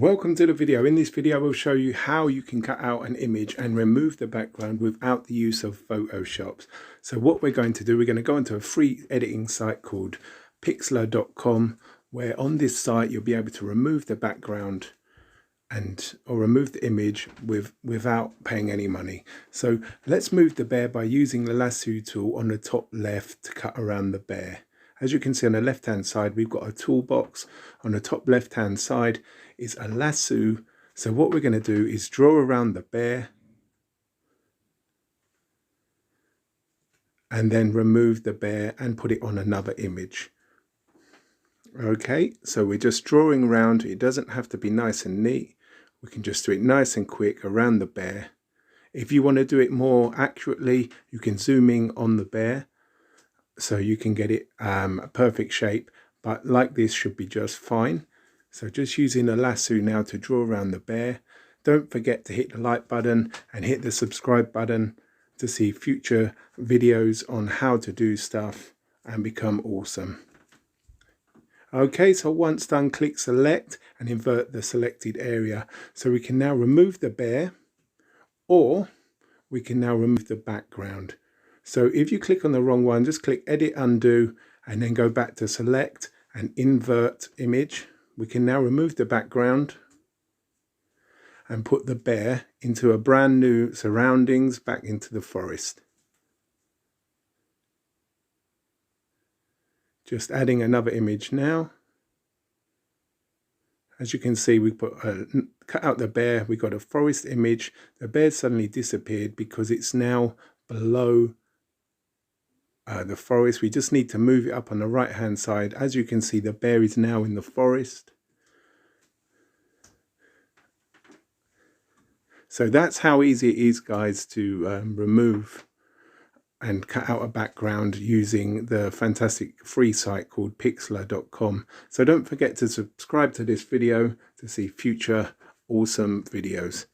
Welcome to the video. In this video I will show you how you can cut out an image and remove the background without the use of Photoshop. So what we're going to do, we're going to go into a free editing site called pixlr.com, where on this site you'll be able to remove the background or remove the image without paying any money. So let's move the bear by using the lasso tool on the top left to cut around the bear. As you can see on the left hand side, we've got a toolbox. On the top left hand side is a lasso. So what we're going to do is draw around the bear and then remove the bear and put it on another image. Okay, so we're just drawing around. It doesn't have to be nice and neat. We can just do it nice and quick around the bear. If you want to do it more accurately, you can zoom in on the bear so you can get it a perfect shape, but like this should be just fine. So just using a lasso now to draw around the bear. Don't forget to hit the like button and hit the subscribe button to see future videos on how to do stuff and become awesome. Okay, so once done, click select and invert the selected area. So we can now remove the bear, or we can now remove the background. So if you click on the wrong one, just click edit, undo, and then go back to select and invert image. We can now remove the background and put the bear into a brand new surroundings back into the forest. Just adding another image now. As you can see, we cut out the bear, we got a forest image. The bear suddenly disappeared because it's now below the forest. We just need to move it up on the right hand side. As you can see, the bear is now in the forest. So that's how easy it is, guys, to remove and cut out a background using the fantastic free site called pixlr.com. So don't forget to subscribe to this video to see future awesome videos.